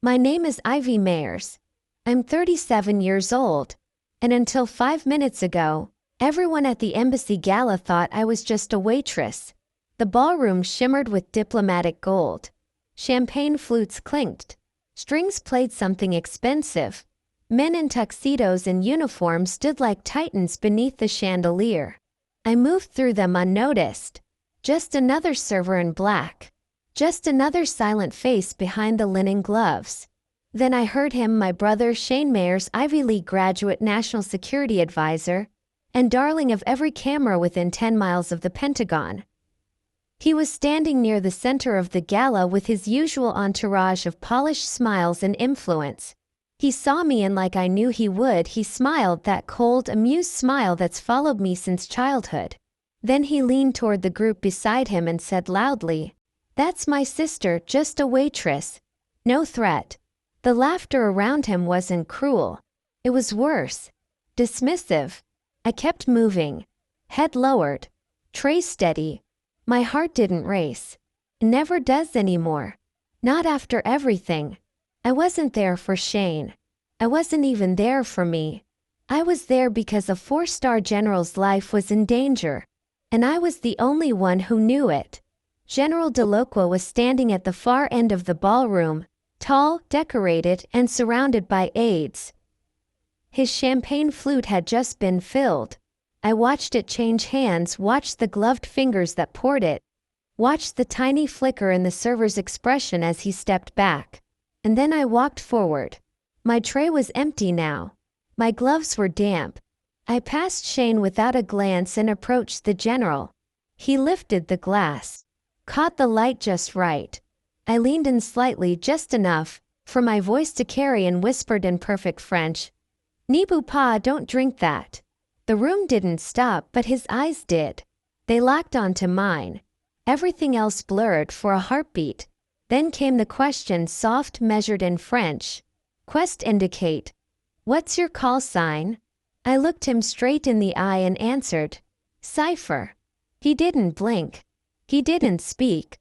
My name is Ivy Mayers. I'm 37 years old. And until 5 minutes ago, everyone at the embassy gala thought I was just a waitress. The ballroom shimmered with diplomatic gold. Champagne flutes clinked. Strings played something expensive. Men in tuxedos and uniforms stood like titans beneath the chandelier. I moved through them unnoticed. Just another server in black. Just another silent face behind the linen gloves. Then I heard him, my brother Shane Mayers, Ivy League graduate, national security advisor, and darling of every camera within 10 miles of the Pentagon. He was standing near the center of the gala with his usual entourage of polished smiles and influence. He saw me, and like I knew he would, he smiled, that cold, amused smile that's followed me since childhood. Then he leaned toward the group beside him and said loudly, "That's my sister, just a waitress." No threat. The laughter around him wasn't cruel. It was worse. Dismissive. I kept moving. Head lowered. Tray steady. My heart didn't race. It never does anymore. Not after everything. I wasn't there for Shane. I wasn't even there for me. I was there because a 4-star general's life was in danger. And I was the only one who knew it. General Delacroix was standing at the far end of the ballroom, tall, decorated, and surrounded by aides. His champagne flute had just been filled. I watched it change hands, watched the gloved fingers that poured it, watched the tiny flicker in the server's expression as he stepped back. And then I walked forward. My tray was empty now. My gloves were damp. I passed Shane without a glance and approached the general. He lifted the glass, caught the light just right. I leaned in slightly, just enough for my voice to carry, and whispered in perfect French, "Nibu pa, don't drink that." The room didn't stop, but his eyes did. They locked onto mine. Everything else blurred for a heartbeat. Then came the question, soft, measured in French. "Quest indicate. What's your call sign?" I looked him straight in the eye and answered, "Cipher." He didn't blink. He didn't speak.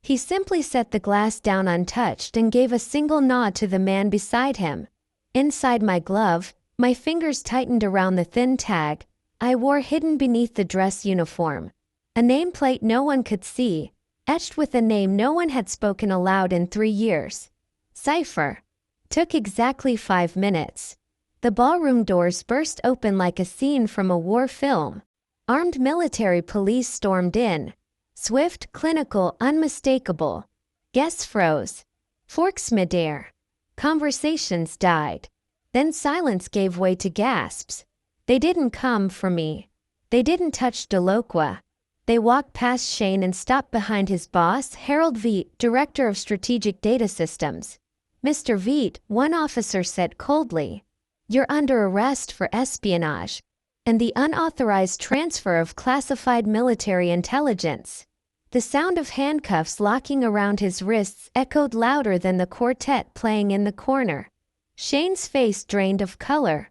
He simply set the glass down untouched and gave a single nod to the man beside him. Inside my glove, my fingers tightened around the thin tag I wore hidden beneath the dress uniform. A nameplate no one could see, etched with a name no one had spoken aloud in 3 years. Cipher. Took exactly 5 minutes. The ballroom doors burst open like a scene from a war film. Armed military police stormed in. Swift, clinical, unmistakable. Guests froze. Forks midair. Conversations died. Then silence gave way to gasps. They didn't come for me. They didn't touch Delacroix. They walked past Shane and stopped behind his boss, Harold Veit, Director of Strategic Data Systems. "Mr. Veit," one officer said coldly, "you're under arrest for espionage and the unauthorized transfer of classified military intelligence." The sound of handcuffs locking around his wrists echoed louder than the quartet playing in the corner. Shane's face drained of color.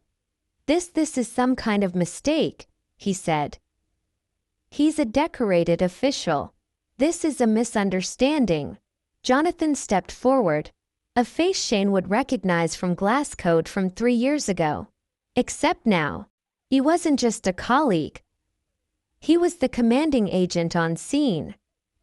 This is some kind of mistake," he said. "He's a decorated official. This is a misunderstanding." Jonathan stepped forward, a face Shane would recognize from glass code from 3 years ago. Except now, he wasn't just a colleague. He was the commanding agent on scene.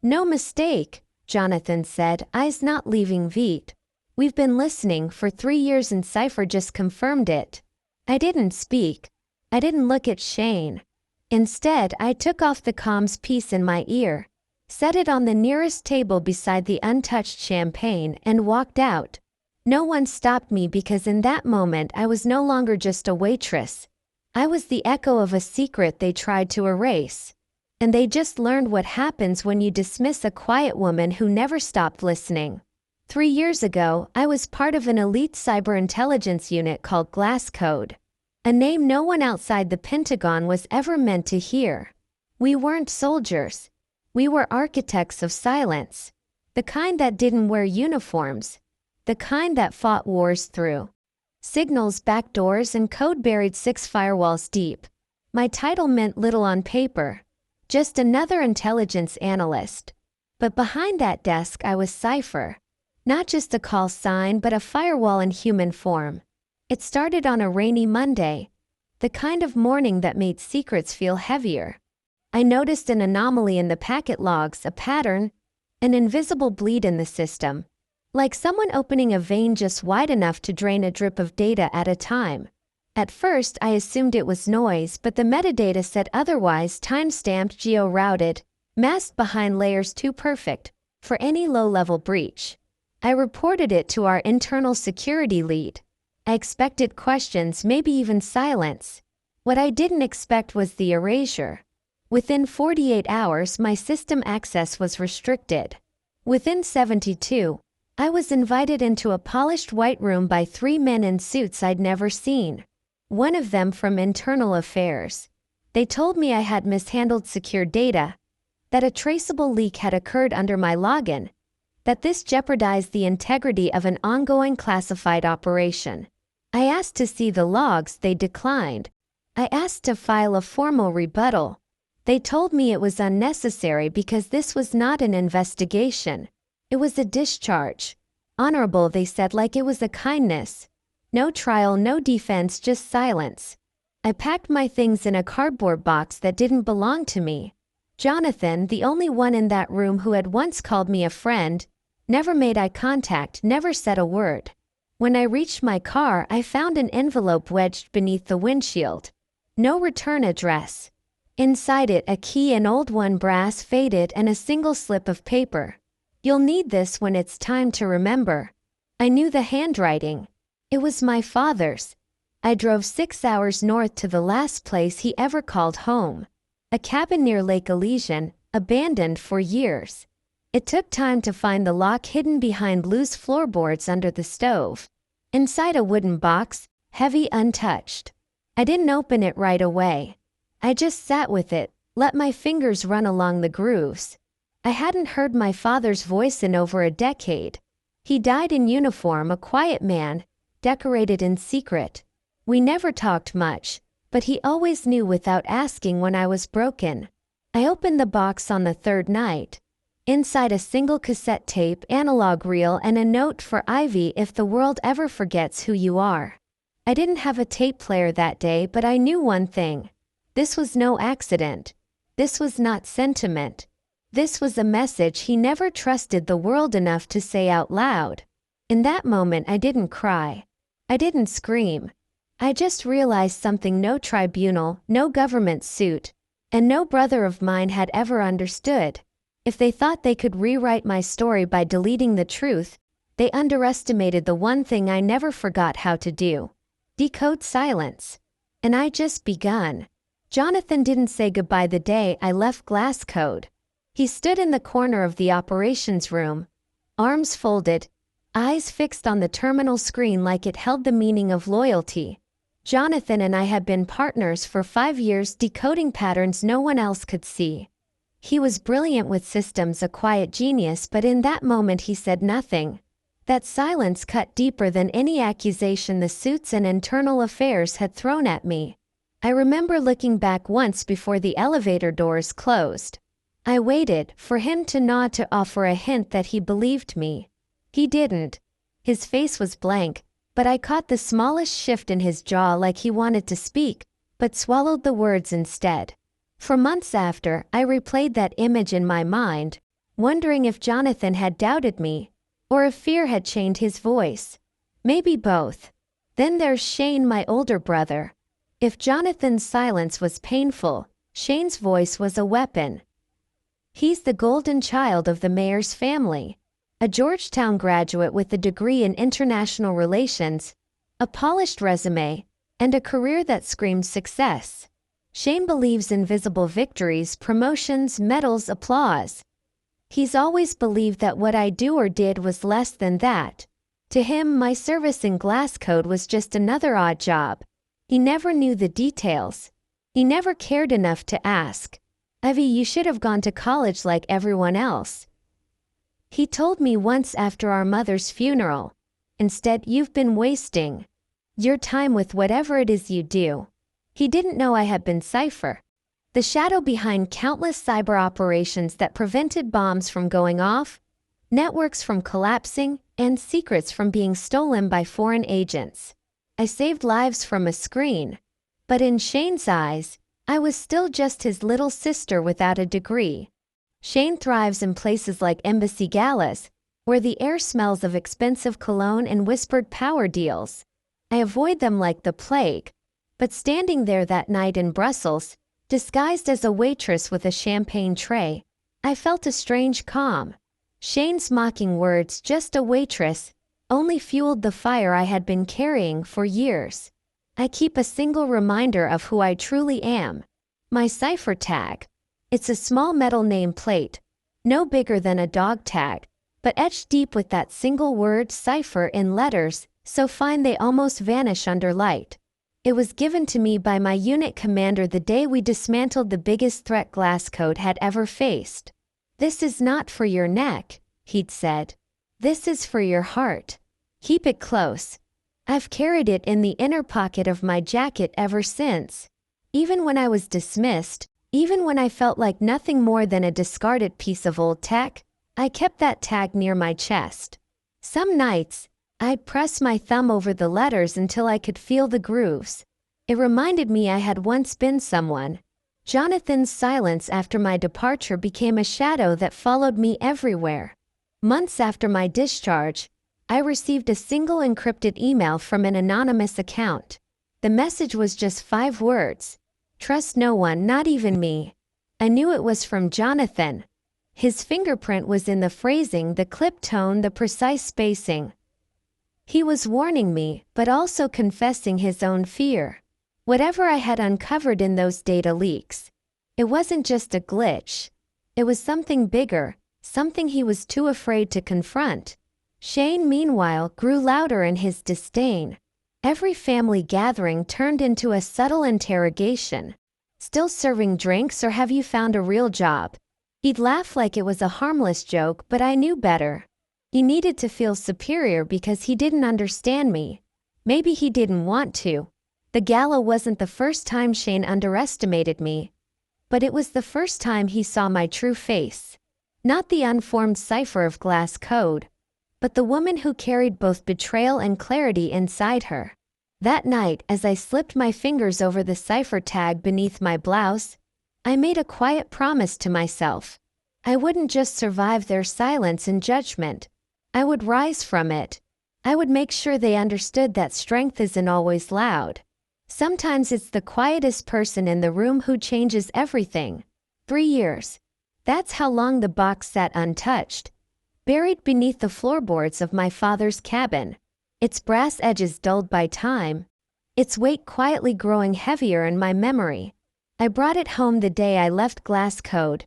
"No mistake," Jonathan said, eyes not leaving Veit. "We've been listening for 3 years and Cipher just confirmed it." I didn't speak. I didn't look at Shane. Instead, I took off the comms piece in my ear, set it on the nearest table beside the untouched champagne, and walked out. No one stopped me because in that moment I was no longer just a waitress. I was the echo of a secret they tried to erase. And they just learned what happens when you dismiss a quiet woman who never stopped listening. 3 years ago, I was part of an elite cyber intelligence unit called Glass Code, a name no one outside the Pentagon was ever meant to hear. We weren't soldiers. We were architects of silence, the kind that didn't wear uniforms, the kind that fought wars through signals, backdoors, and code buried 6 firewalls deep. My title meant little on paper, just another intelligence analyst. But behind that desk I was Cipher, Not just a call sign but a firewall in human form. It started on a rainy Monday, the kind of morning that made secrets feel heavier. I noticed an anomaly in the packet logs, a pattern, an invisible bleed in the system, like someone opening a vein just wide enough to drain a drip of data at a time. At first I assumed it was noise, but the metadata said otherwise: time-stamped, geo-routed, masked behind layers too perfect for any low-level breach. I reported it to our internal security lead. I expected questions, maybe even silence. What I didn't expect was the erasure. Within 48 hours, my system access was restricted. Within 72, I was invited into a polished white room by 3 men in suits I'd never seen. One of them from internal affairs. They told me I had mishandled secure data, that a traceable leak had occurred under my login, that this jeopardized the integrity of an ongoing classified operation. I asked to see the logs, they declined. I asked to file a formal rebuttal. They told me it was unnecessary because this was not an investigation. It was a discharge. Honorable, they said, like it was a kindness. No trial, no defense, just silence. I packed my things in a cardboard box that didn't belong to me. Jonathan, the only one in that room who had once called me a friend, never made eye contact, never said a word. When I reached my car, I found an envelope wedged beneath the windshield. No return address. Inside it, a key, an old one, brass, faded, and a single slip of paper. You'll need this when it's time to remember. I knew the handwriting. It was my father's. I drove 6 hours north to the last place he ever called home. A cabin near Lake Elysian, abandoned for years. It took time to find the lock hidden behind loose floorboards under the stove. Inside a wooden box, heavy, untouched. I didn't open it right away. I just sat with it, let my fingers run along the grooves. I hadn't heard my father's voice in over a decade. He died in uniform, a quiet man, decorated in secret. We never talked much, but he always knew without asking when I was broken. I opened the box on the third night. Inside, a single cassette tape, analog reel, and a note for Ivy: if the world ever forgets who you are. I didn't have a tape player that day, but I knew one thing. This was no accident. This was not sentiment. This was a message he never trusted the world enough to say out loud. In that moment I didn't cry. I didn't scream. I just realized something no tribunal, no government suit, and no brother of mine had ever understood. If they thought they could rewrite my story by deleting the truth, they underestimated the one thing I never forgot how to do: decode silence. And I just begun. Jonathan didn't say goodbye the day I left Glasscode. He stood in the corner of the operations room, arms folded, eyes fixed on the terminal screen like it held the meaning of loyalty. Jonathan and I had been partners for 5 years, decoding patterns no one else could see. He was brilliant with systems, a quiet genius, but in that moment he said nothing. That silence cut deeper than any accusation the suits and internal affairs had thrown at me. I remember looking back once before the elevator doors closed. I waited for him to nod, to offer a hint that he believed me. He didn't. His face was blank, but I caught the smallest shift in his jaw, like he wanted to speak, but swallowed the words instead. For months after, I replayed that image in my mind, wondering if Jonathan had doubted me, or if fear had chained his voice. Maybe both. Then there's Shane, my older brother. If Jonathan's silence was painful, Shane's voice was a weapon. He's the golden child of the mayor's family. A Georgetown graduate with a degree in international relations, a polished resume, and a career that screams success. Shane believes in visible victories, promotions, medals, applause. He's always believed that what I do or did was less than that. To him, my service in Glasscode was just another odd job. He never knew the details. He never cared enough to ask, "Ivy, you should have gone to college like everyone else." He told me once after our mother's funeral, "Instead, you've been wasting your time with whatever it is you do." He didn't know I had been Cypher, the shadow behind countless cyber operations that prevented bombs from going off, networks from collapsing, and secrets from being stolen by foreign agents. I saved lives from a screen. But in Shane's eyes, I was still just his little sister without a degree. Shane thrives in places like embassy galas, where the air smells of expensive cologne and whispered power deals. I avoid them like the plague. But standing there that night in Brussels, disguised as a waitress with a champagne tray, I felt a strange calm. Shane's mocking words, "just a waitress," only fueled the fire I had been carrying for years. I keep a single reminder of who I truly am. My cipher tag. It's a small metal nameplate, no bigger than a dog tag, but etched deep with that single word cipher in letters so fine they almost vanish under light. It was given to me by my unit commander the day we dismantled the biggest threat Glasscode had ever faced. "This is not for your neck," he'd said. "This is for your heart. Keep it close." I've carried it in the inner pocket of my jacket ever since. Even when I was dismissed, even when I felt like nothing more than a discarded piece of old tech, I kept that tag near my chest. Some nights, I'd press my thumb over the letters until I could feel the grooves. It reminded me I had once been someone. Jonathan's silence after my departure became a shadow that followed me everywhere. Months after my discharge, I received a single encrypted email from an anonymous account. The message was just 5 words. "Trust no one, not even me." I knew it was from Jonathan. His fingerprint was in the phrasing, the clipped tone, the precise spacing. He was warning me, but also confessing his own fear. Whatever I had uncovered in those data leaks, it wasn't just a glitch. It was something bigger, something he was too afraid to confront. Shane, meanwhile, grew louder in his disdain. Every family gathering turned into a subtle interrogation. "Still serving drinks, or have you found a real job?" He'd laugh like it was a harmless joke, but I knew better. He needed to feel superior because he didn't understand me. Maybe he didn't want to. The gala wasn't the first time Shane underestimated me, but it was the first time he saw my true face. Not the unformed cipher of glass code, but the woman who carried both betrayal and clarity inside her. That night, as I slipped my fingers over the cipher tag beneath my blouse, I made a quiet promise to myself. I wouldn't just survive their silence and judgment. I would rise from it. I would make sure they understood that strength isn't always loud. Sometimes it's the quietest person in the room who changes everything. 3 years. That's how long the box sat untouched, buried beneath the floorboards of my father's cabin, its brass edges dulled by time, its weight quietly growing heavier in my memory. I brought it home the day I left Glasscode,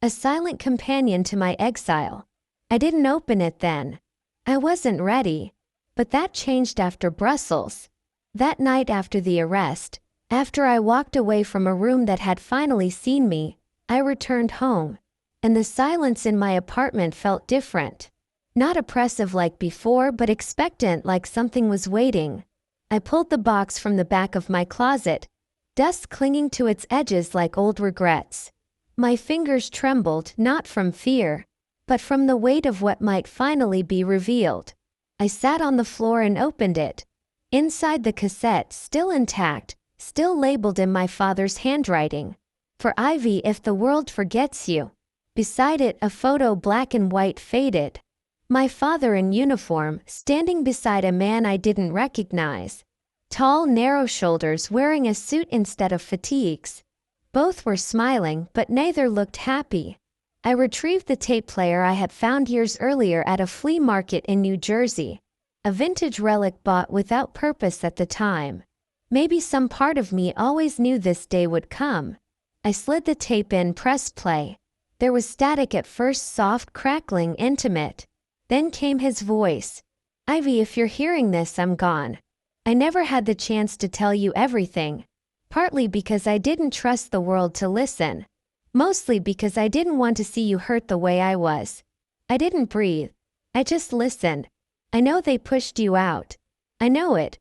a silent companion to my exile. I didn't open it then. I wasn't ready. But that changed after Brussels. That night after the arrest, after I walked away from a room that had finally seen me, I returned home. And the silence in my apartment felt different. Not oppressive like before, but expectant, like something was waiting. I pulled the box from the back of my closet, dust clinging to its edges like old regrets. My fingers trembled, not from fear, but from the weight of what might finally be revealed. I sat on the floor and opened it. Inside the cassette, still intact, still labeled in my father's handwriting. "For Ivy, if the world forgets you." Beside it, a photo, black and white, faded. My father in uniform, standing beside a man I didn't recognize. Tall, narrow shoulders, wearing a suit instead of fatigues. Both were smiling, but neither looked happy. I retrieved the tape player I had found years earlier at a flea market in New Jersey. A vintage relic bought without purpose at the time. Maybe some part of me always knew this day would come. I slid the tape in, pressed play. There was static at first, soft, crackling, intimate. Then came his voice. "Ivy, if you're hearing this, I'm gone. I never had the chance to tell you everything. Partly because I didn't trust the world to listen. Mostly because I didn't want to see you hurt the way I was. I didn't breathe. I just listened. I know they pushed you out. I know it.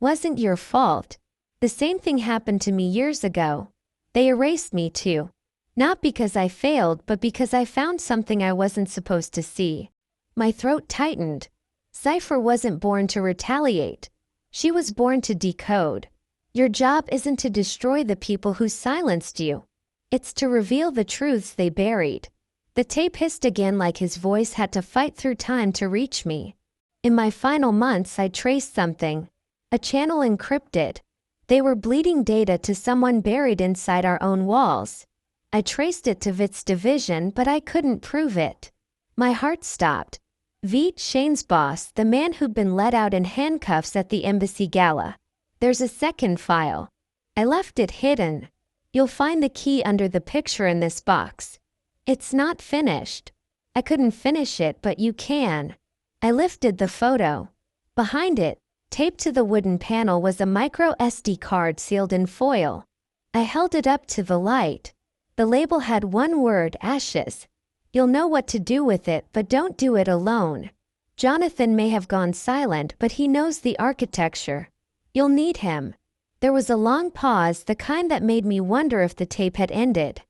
Wasn't your fault. The same thing happened to me years ago. They erased me too. Not because I failed, but because I found something I wasn't supposed to see." My throat tightened. Cypher wasn't born to retaliate. She was born to decode. Your job isn't to destroy the people who silenced you. It's to reveal the truths they buried. The tape hissed again like his voice had to fight through time to reach me. In my final months I traced something. A channel encrypted. They were bleeding data to someone buried inside our own walls. I traced it to Vit's division, but I couldn't prove it. My heart stopped. Vit, Shane's boss, the man who'd been let out in handcuffs at the embassy gala. There's a second file. I left it hidden. You'll find the key under the picture in this box. It's not finished. I couldn't finish it, but you can. I lifted the photo. Behind it, taped to the wooden panel, was a micro SD card sealed in foil. I held it up to the light. The label had one word: ashes. You'll know what to do with it, but don't do it alone. Jonathan may have gone silent, but he knows the architecture. You'll need him. There was a long pause, the kind that made me wonder if the tape had ended.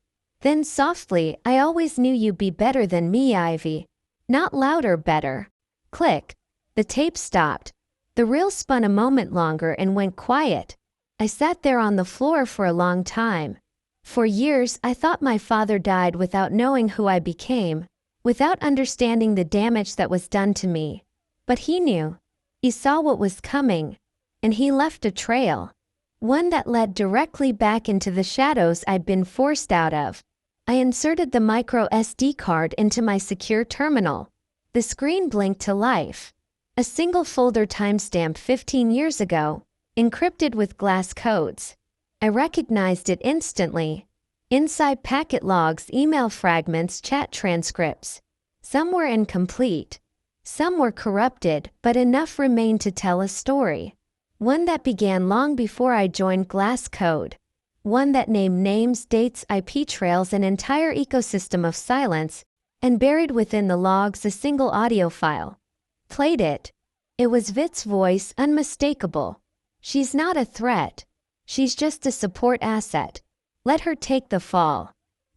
Then softly, I always knew you'd be better than me, Ivy. Not louder, better. Click. The tape stopped. The reel spun a moment longer and went quiet. I sat there on the floor for a long time. For years, I thought my father died without knowing who I became, without understanding the damage that was done to me. But he knew. He saw what was coming. And he left a trail. One that led directly back into the shadows I'd been forced out of. I inserted the micro SD card into my secure terminal. The screen blinked to life. A single folder timestamped 15 years ago, encrypted with glass codes. I recognized it instantly. Inside, packet logs, email fragments, chat transcripts. Some were incomplete. Some were corrupted, but enough remained to tell a story. One that began long before I joined Glass Code. One that named names, dates, IP trails, an entire ecosystem of silence, and buried within the logs a single audio file. Played it. It was Vit's voice, unmistakable. She's not a threat. She's just a support asset. Let her take the fall.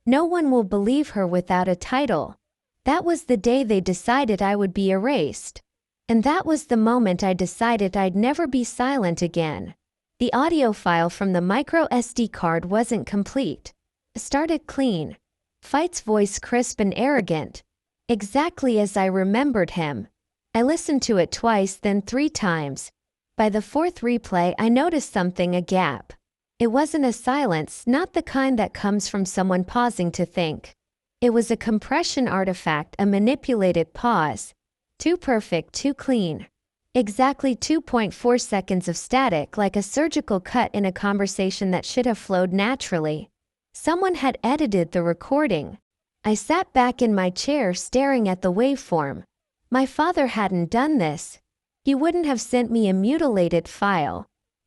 No one will believe her without a title. That was the day they decided I would be erased. And that was the moment I decided I'd never be silent again. The audio file from the micro SD card wasn't complete. It started clean. Fight's voice crisp and arrogant. Exactly as I remembered him. I listened to it twice, then 3 times. By the 4th replay, I noticed something, a gap. It wasn't a silence, not the kind that comes from someone pausing to think. It was a compression artifact, a manipulated pause. Too perfect, too clean. Exactly 2.4 seconds of static, like a surgical cut in a conversation that should have flowed naturally. Someone had edited the recording. I sat back in my chair staring at the waveform. My father hadn't done this. He wouldn't have sent me a mutilated file.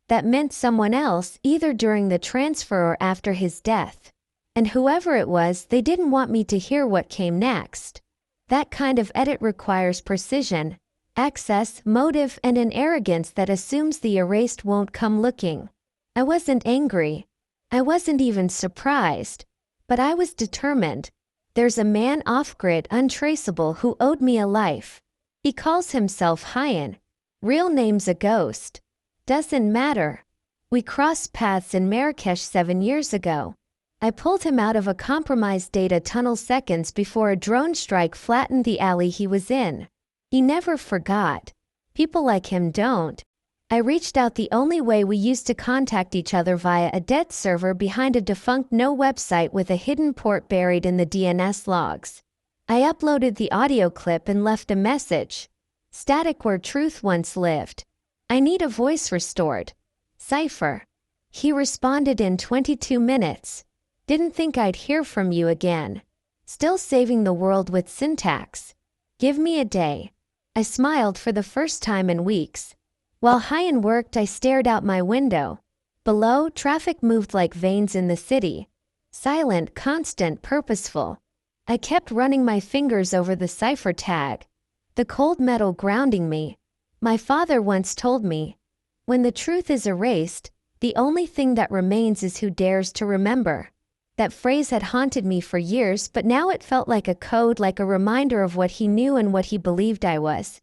That meant someone else, either during the transfer or after his death. And whoever it was, they didn't want me to hear what came next. That kind of edit requires precision, access, motive, and an arrogance that assumes the erased won't come looking. I wasn't angry. I wasn't even surprised. But I was determined. There's a man off-grid, untraceable, who owed me a life. He calls himself Hyan. Real name's a ghost. Doesn't matter. We crossed paths in Marrakesh 7 years ago. I pulled him out of a compromised data tunnel seconds before a drone strike flattened the alley he was in. He never forgot. People like him don't. I reached out the only way we used to contact each other, via a dead server behind a defunct no website with a hidden port buried in the DNS logs. I uploaded the audio clip and left a message. Static where truth once lived. I need a voice restored. Cypher. He responded in 22 minutes. Didn't think I'd hear from you again. Still saving the world with syntax. Give me a day. I smiled for the first time in weeks. While Hyan worked, I stared out my window. Below, traffic moved like veins in the city. Silent, constant, purposeful. I kept running my fingers over the cipher tag. The cold metal grounding me. My father once told me, when the truth is erased, the only thing that remains is who dares to remember. That phrase had haunted me for years, but now it felt like a code, like a reminder of what he knew and what he believed I was.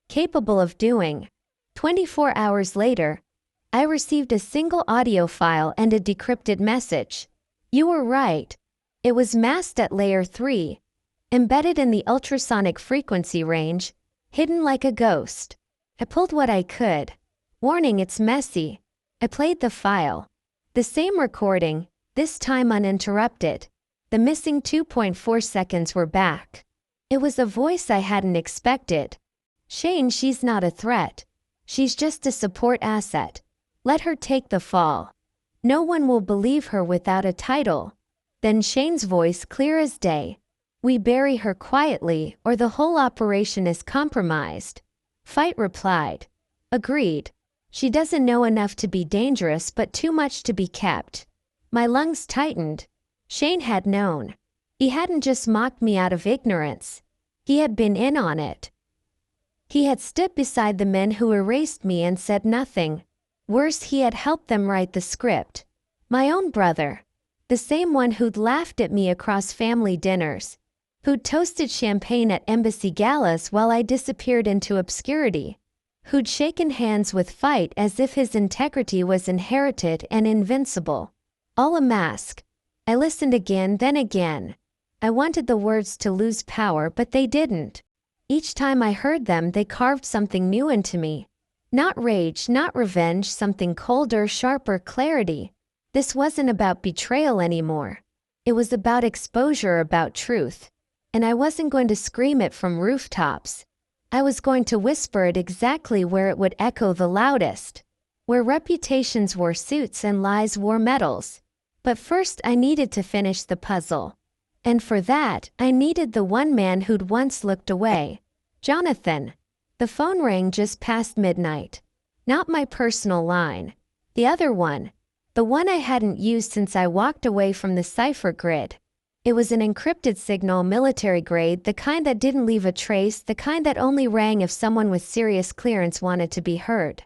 capable of doing. 24 hours later, I received a single audio file and a decrypted message. You were right. It was masked at layer 3, embedded in the ultrasonic frequency range, hidden like a ghost. I pulled what I could. Warning, it's messy. I played the file. The same recording, this time uninterrupted. The missing 2.4 seconds were back. It was a voice I hadn't expected. Shane, she's not a threat. She's just a support asset. Let her take the fall. No one will believe her without a title. Then Shane's voice, clear as day. We bury her quietly, or the whole operation is compromised. Fight replied. Agreed. She doesn't know enough to be dangerous but too much to be kept. My lungs tightened. Shane had known. He hadn't just mocked me out of ignorance. He had been in on it. He had stood beside the men who erased me and said nothing. Worse, he had helped them write the script. My own brother. The same one who'd laughed at me across family dinners. Who'd toasted champagne at embassy galas while I disappeared into obscurity. Who'd shaken hands with Fight as if his integrity was inherited and invincible. All a mask. I listened again, then again. I wanted the words to lose power, but they didn't. Each time I heard them, they carved something new into me. Not rage, not revenge, something colder, sharper, clarity. This wasn't about betrayal anymore. It was about exposure, about truth. And I wasn't going to scream it from rooftops. I was going to whisper it exactly where it would echo the loudest. Where reputations wore suits and lies wore medals. But first I needed to finish the puzzle. And for that, I needed the one man who'd once looked away. Jonathan. The phone rang just past midnight. Not my personal line. The other one. The one I hadn't used since I walked away from the cipher grid. It was an encrypted signal, military grade, the kind that didn't leave a trace, the kind that only rang if someone with serious clearance wanted to be heard.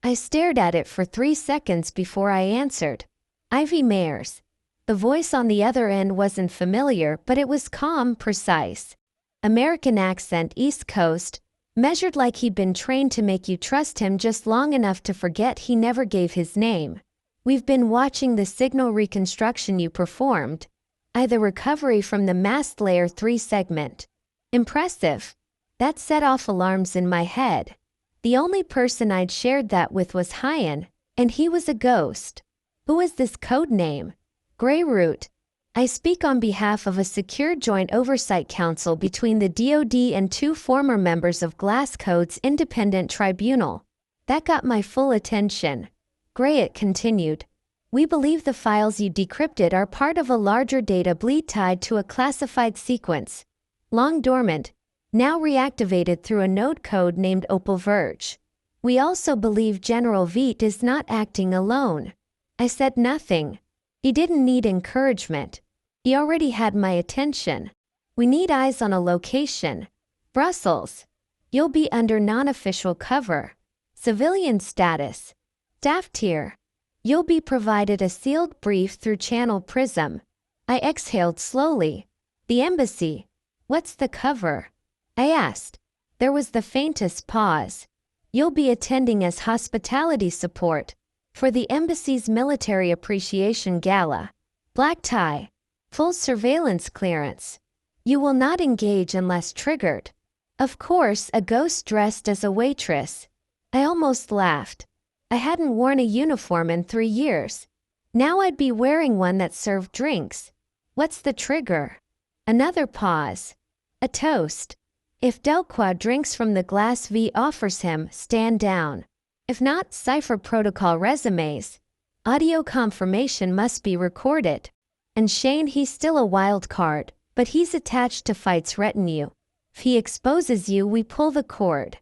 I stared at it for 3 seconds before I answered. Ivy Mayers. The voice on the other end wasn't familiar, but it was calm, precise. American accent, East Coast, measured like he'd been trained to make you trust him just long enough to forget he never gave his name. We've been watching the signal reconstruction you performed. The recovery from the masked layer 3 segment. Impressive. That set off alarms in my head. The only person I'd shared that with was Hyan, and he was a ghost. Who was this code name? Greyroot. I speak on behalf of a secure joint oversight council between the DoD and 2 former members of Glasscode's independent tribunal. That got my full attention. Greyroot continued. We believe the files you decrypted are part of a larger data bleed tied to a classified sequence. Long dormant, now reactivated through a node code named Opal Verge. We also believe General Veit is not acting alone. I said nothing. He didn't need encouragement. He already had my attention. We need eyes on a location. Brussels. You'll be under non-official cover. Civilian status. Staff tier. You'll be provided a sealed brief through Channel Prism. I exhaled slowly. The embassy. What's the cover? I asked. There was the faintest pause. You'll be attending as hospitality support for the embassy's military appreciation gala. Black tie. Full surveillance clearance. You will not engage unless triggered. Of course, a ghost dressed as a waitress. I almost laughed. I hadn't worn a uniform in 3 years. Now I'd be wearing one that served drinks. What's the trigger? Another pause. A toast. If Delqua drinks from the glass V offers him, stand down. If not, cipher protocol resumes. Audio confirmation must be recorded. And Shane, he's still a wild card, but he's attached to Fight's retinue. If he exposes you, we pull the cord.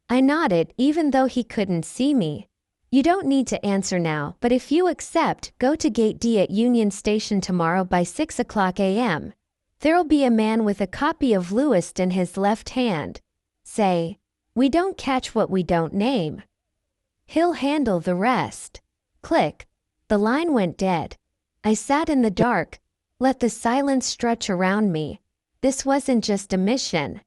I nodded, even though he couldn't see me. You don't need to answer now, but if you accept, go to Gate D at Union Station tomorrow by 6 o'clock a.m. There'll be a man with a copy of Lewis in his left hand. Say, we don't catch what we don't name. He'll handle the rest. Click. The line went dead. I sat in the dark, let the silence stretch around me. This wasn't just a mission.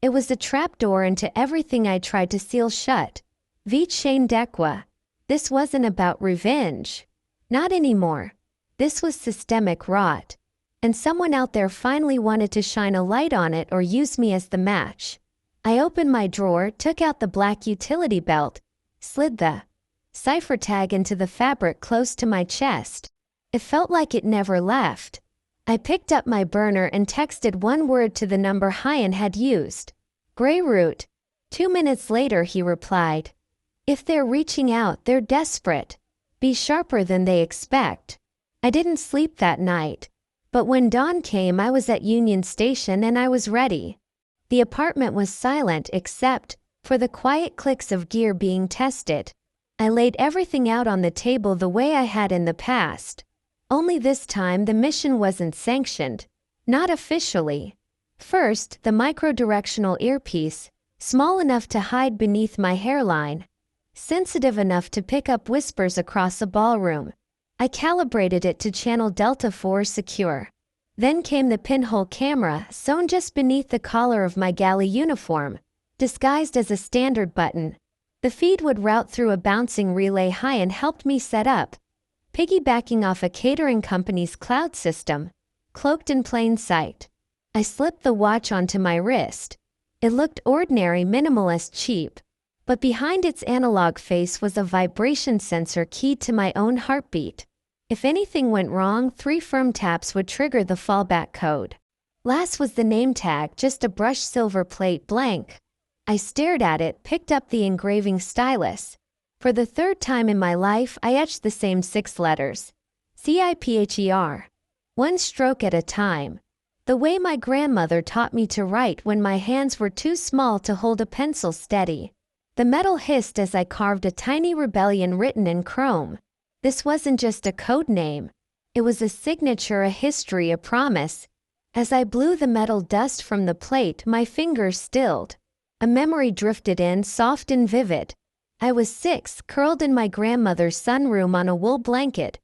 It was a trapdoor into everything I tried to seal shut. Chaîne d'equa. This wasn't about revenge. Not anymore. This was systemic rot. And someone out there finally wanted to shine a light on it or use me as the match. I opened my drawer, took out the black utility belt, slid the cipher tag into the fabric close to my chest. It felt like it never left. I picked up my burner and texted one word to the number Hyan had used. Grey root. 2 minutes later he replied. If they're reaching out, they're desperate. Be sharper than they expect. I didn't sleep that night. But when dawn came, I was at Union Station and I was ready. The apartment was silent except for the quiet clicks of gear being tested. I laid everything out on the table the way I had in the past. Only this time the mission wasn't sanctioned. Not officially. First, the micro-directional earpiece, small enough to hide beneath my hairline. Sensitive enough to pick up whispers across a ballroom. I calibrated it to channel Delta 4 secure. Then came the pinhole camera sewn just beneath the collar of my gala uniform, disguised as a standard button. The feed would route through a bouncing relay Hyan helped me set up, piggybacking off a catering company's cloud system, cloaked in plain sight. I slipped the watch onto my wrist. It looked ordinary, minimalist, cheap. But behind its analog face was a vibration sensor keyed to my own heartbeat. If anything went wrong, 3 firm taps would trigger the fallback code. Last was the name tag, just a brushed silver plate, blank. I stared at it, picked up the engraving stylus. For the 3rd time in my life, I etched the same 6 letters. CIPHER. One stroke at a time. The way my grandmother taught me to write when my hands were too small to hold a pencil steady. The metal hissed as I carved a tiny rebellion written in chrome. This wasn't just a code name. It was a signature, a history, a promise. As I blew the metal dust from the plate, my fingers stilled. A memory drifted in, soft and vivid. I was 6, curled in my grandmother's sunroom on a wool blanket,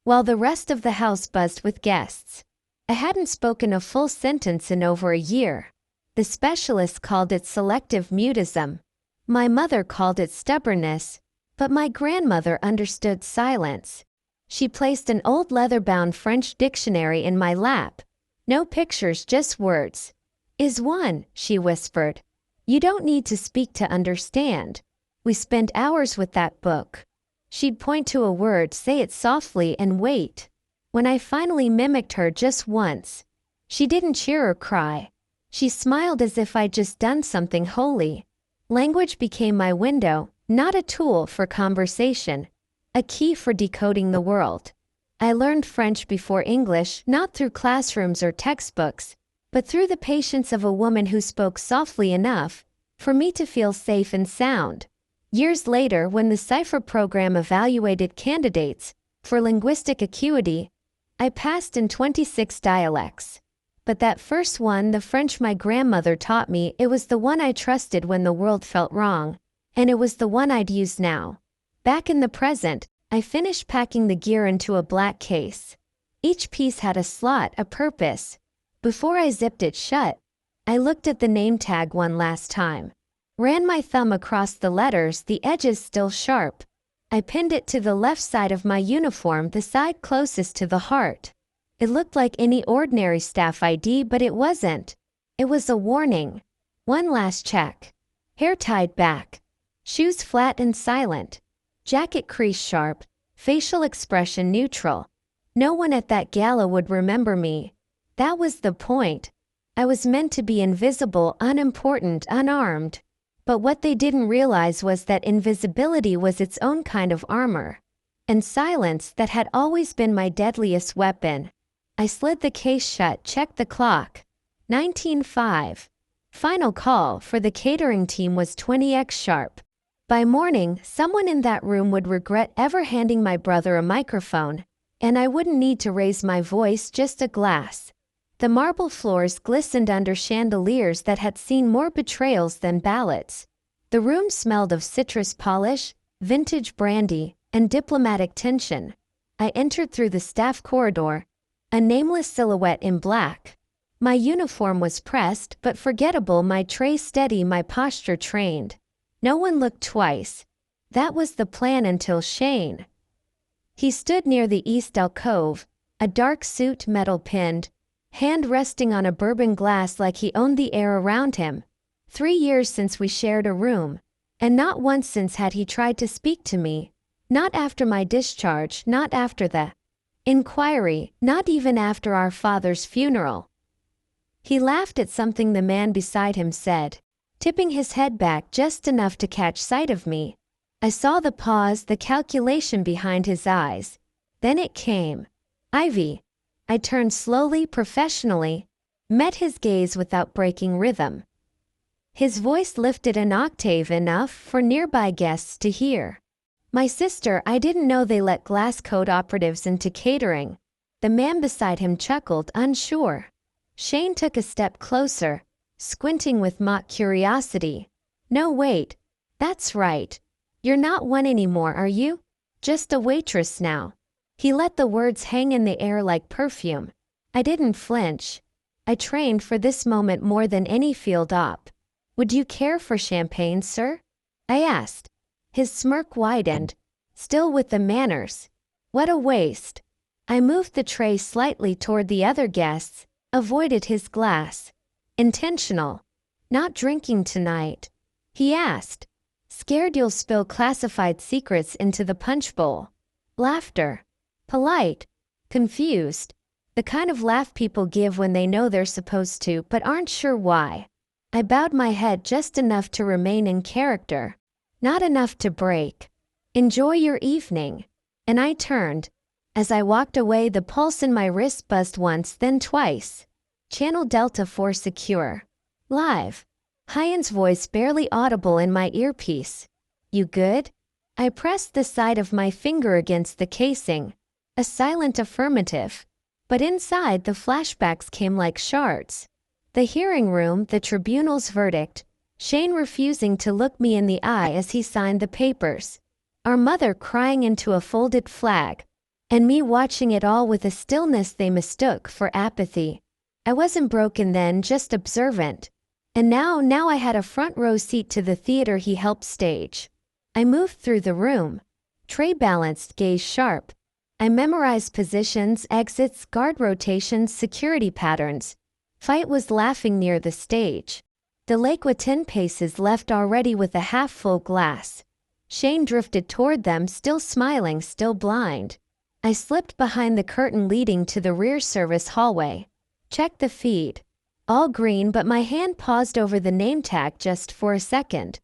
while the rest of the house buzzed with guests. I hadn't spoken a full sentence in over a year. The specialists called it selective mutism. My mother called it stubbornness, but my grandmother understood silence. She placed an old leather-bound French dictionary in my lap. No pictures, just words. Is one, she whispered. You don't need to speak to understand. We spent hours with that book. She'd point to a word, say it softly, and wait. When I finally mimicked her just once, she didn't cheer or cry. She smiled as if I'd just done something holy. Language became my window, not a tool for conversation, a key for decoding the world. I learned French before English, not through classrooms or textbooks, but through the patience of a woman who spoke softly enough for me to feel safe and sound. Years later, when the cipher program evaluated candidates for linguistic acuity, I passed in 26 dialects. But that first one, the French my grandmother taught me, it was the one I trusted when the world felt wrong, and it was the one I'd use now. Back in the present, I finished packing the gear into a black case. Each piece had a slot, a purpose. Before I zipped it shut, I looked at the name tag one last time. Ran my thumb across the letters, the edges still sharp. I pinned it to the left side of my uniform, the side closest to the heart. It looked like any ordinary staff ID, but it wasn't. It was a warning. One last check. Hair tied back. Shoes flat and silent. Jacket crease sharp. Facial expression neutral. No one at that gala would remember me. That was the point. I was meant to be invisible, unimportant, unarmed. But what they didn't realize was that invisibility was its own kind of armor. And silence, that had always been my deadliest weapon. I slid the case shut, checked the clock. 19:05. Final call for the catering team was 20x sharp. By morning, someone in that room would regret ever handing my brother a microphone, and I wouldn't need to raise my voice, just a glass. The marble floors glistened under chandeliers that had seen more betrayals than ballots. The room smelled of citrus polish, vintage brandy, and diplomatic tension. I entered through the staff corridor, a nameless silhouette in black. My uniform was pressed but forgettable, my tray steady, my posture trained. No one looked twice. That was the plan until Shane. He stood near the east alcove, a dark suit, metal pinned, hand resting on a bourbon glass like he owned the air around him. 3 years since we shared a room, and not once since had he tried to speak to me. Not after my discharge, not after the inquiry, not even after our father's funeral. He laughed at something the man beside him said, tipping his head back just enough to catch sight of me. I saw the pause, the calculation behind his eyes. Then it came. Ivy. I turned slowly, professionally, met his gaze without breaking rhythm. His voice lifted an octave, enough for nearby guests to hear. My sister, I didn't know they let glass code operatives into catering. The man beside him chuckled, unsure. Shane took a step closer, squinting with mock curiosity. No, wait. That's right. You're not one anymore, are you? Just a waitress now. He let the words hang in the air like perfume. I didn't flinch. I trained for this moment more than any field op. Would you care for champagne, sir? I asked. His smirk widened, still with the manners. What a waste. I moved the tray slightly toward the other guests, avoided his glass. Intentional. Not drinking tonight. He asked. Scared you'll spill classified secrets into the punch bowl. Laughter. Polite. Confused. The kind of laugh people give when they know they're supposed to but aren't sure why. I bowed my head just enough to remain in character. Not enough to break. Enjoy your evening. And I turned. As I walked away, the pulse in my wrist buzzed once, then twice. Channel Delta 4 secure. Live. Hyan's voice barely audible in my earpiece. You good? I pressed the side of my finger against the casing. A silent affirmative. But inside, the flashbacks came like shards. The hearing room, the tribunal's verdict, Shane refusing to look me in the eye as he signed the papers. Our mother crying into a folded flag. And me watching it all with a stillness they mistook for apathy. I wasn't broken then, just observant. And now I had a front row seat to the theater he helped stage. I moved through the room. Tray balanced, gaze sharp. I memorized positions, exits, guard rotations, security patterns. Fight was laughing near the stage. Delacqua 10 paces left already with a half-full glass. Shane drifted toward them, still smiling, still blind. I slipped behind the curtain leading to the rear service hallway. Checked the feed. All green, but my hand paused over the name tag just for a second.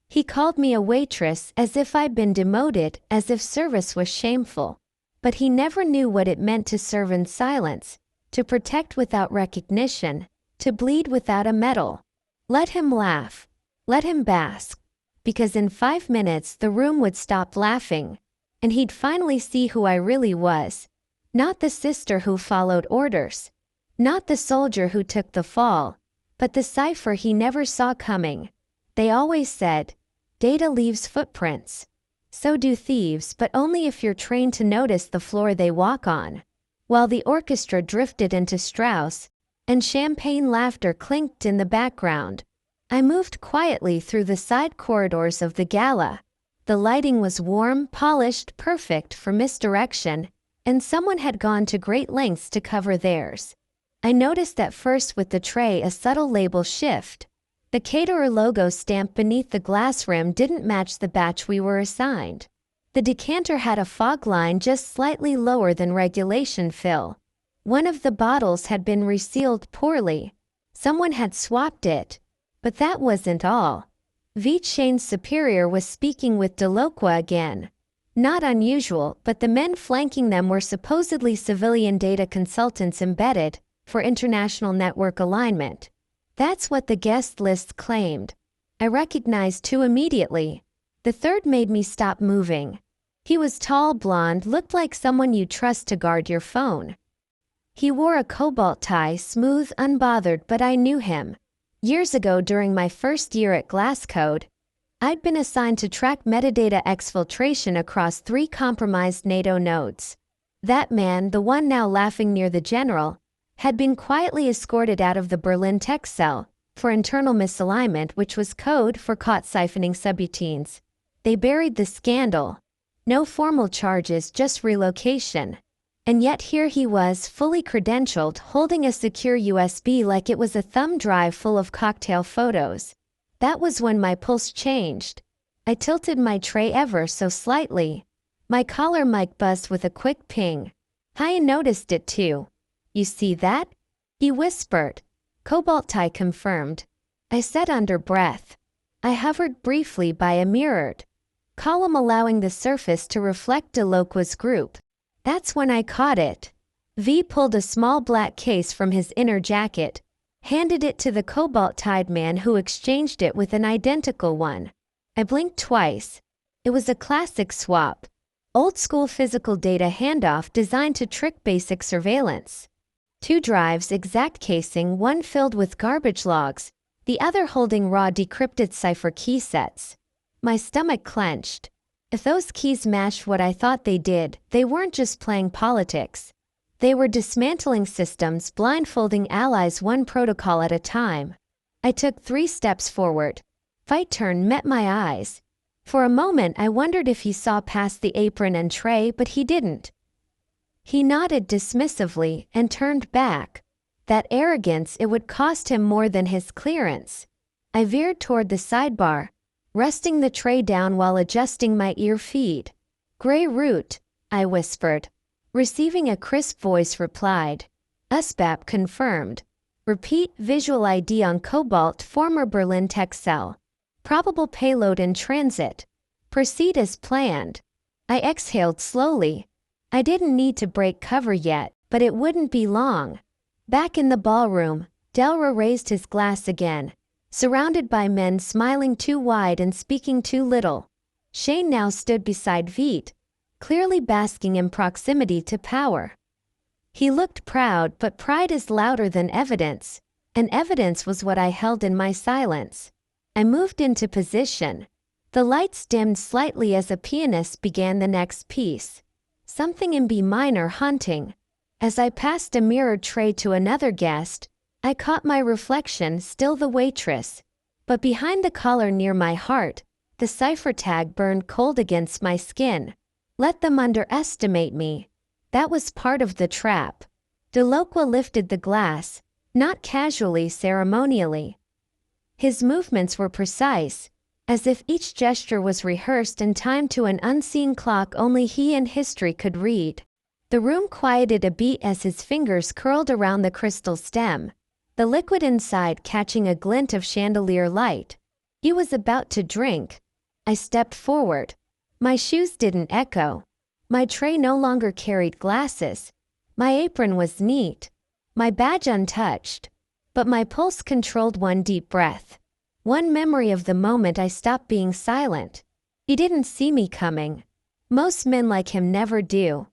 He called me a waitress, as if I'd been demoted, as if service was shameful. But he never knew what it meant to serve in silence, to protect without recognition, to bleed without a medal. Let him laugh. Let him bask. Because in 5 minutes the room would stop laughing, and he'd finally see who I really was. Not the sister who followed orders. Not the soldier who took the fall, but the cipher he never saw coming. They always said, data leaves footprints. So do thieves, but only if you're trained to notice the floor they walk on. While the orchestra drifted into Strauss, and champagne laughter clinked in the background, I moved quietly through the side corridors of the gala. The lighting was warm, polished, perfect for misdirection, and someone had gone to great lengths to cover theirs. I noticed at first with the tray a subtle label shift. The caterer logo stamped beneath the glass rim didn't match the batch we were assigned. The decanter had a fog line just slightly lower than regulation fill. One of the bottles had been resealed poorly. Someone had swapped it. But that wasn't all. Veet Shane's superior was speaking with Delacqua again. Not unusual, but the men flanking them were supposedly civilian data consultants embedded for international network alignment. That's what the guest list claimed. I recognized 2 immediately. The third made me stop moving. He was tall, blonde, looked like someone you trust to guard your phone. He wore a cobalt tie, smooth, unbothered, but I knew him. Years ago during my first year at Glasscode, I'd been assigned to track metadata exfiltration across 3 compromised NATO nodes. That man, the one now laughing near the general, had been quietly escorted out of the Berlin tech cell for internal misalignment, which was code for caught siphoning subroutines. They buried the scandal. No formal charges, just relocation. And yet here he was, fully credentialed, holding a secure USB like it was a thumb drive full of cocktail photos. That was when my pulse changed. I tilted my tray ever so slightly. My collar mic buzzed with a quick ping. I noticed it too. "You see that?" he whispered. "Cobalt," I confirmed. I said under breath. I hovered briefly by a mirrored column, allowing the surface to reflect Delocqua's group. That's when I caught it. V pulled a small black case from his inner jacket, handed it to the cobalt-tied man, who exchanged it with an identical one. I blinked twice. It was a classic swap. Old-school physical data handoff designed to trick basic surveillance. 2 drives, exact casing, one filled with garbage logs, the other holding raw decrypted cipher key sets. My stomach clenched. If those keys matched what I thought they did, they weren't just playing politics. They were dismantling systems, blindfolding allies one protocol at a time. I took 3 steps forward. Fight turn met my eyes. For a moment I wondered if he saw past the apron and tray, but he didn't. He nodded dismissively and turned back. That arrogance, it would cost him more than his clearance. I veered toward the sidebar, resting the tray down while adjusting my ear feed. "Grey root," I whispered. Receiving a crisp voice replied. "USBAP confirmed. Repeat, visual ID on Cobalt, former Berlin tech cell. Probable payload in transit. Proceed as planned." I exhaled slowly. I didn't need to break cover yet, but it wouldn't be long. Back in the ballroom, Delra raised his glass again, surrounded by men smiling too wide and speaking too little. Shane now stood beside Veet, clearly basking in proximity to power. He looked proud, but pride is louder than evidence, and evidence was what I held in my silence. I moved into position. The lights dimmed slightly as a pianist began the next piece, something in B minor haunting. As I passed a mirrored tray to another guest, I caught my reflection, still the waitress. But behind the collar near my heart, the cipher tag burned cold against my skin. Let them underestimate me. That was part of the trap. Delocqua lifted the glass, not casually, ceremonially. His movements were precise, as if each gesture was rehearsed and timed to an unseen clock only he and history could read. The room quieted a beat as his fingers curled around the crystal stem, the liquid inside catching a glint of chandelier light. He was about to drink. I stepped forward. My shoes didn't echo. My tray no longer carried glasses. My apron was neat. My badge untouched. But my pulse controlled one deep breath. One memory of the moment I stopped being silent. He didn't see me coming. Most men like him never do.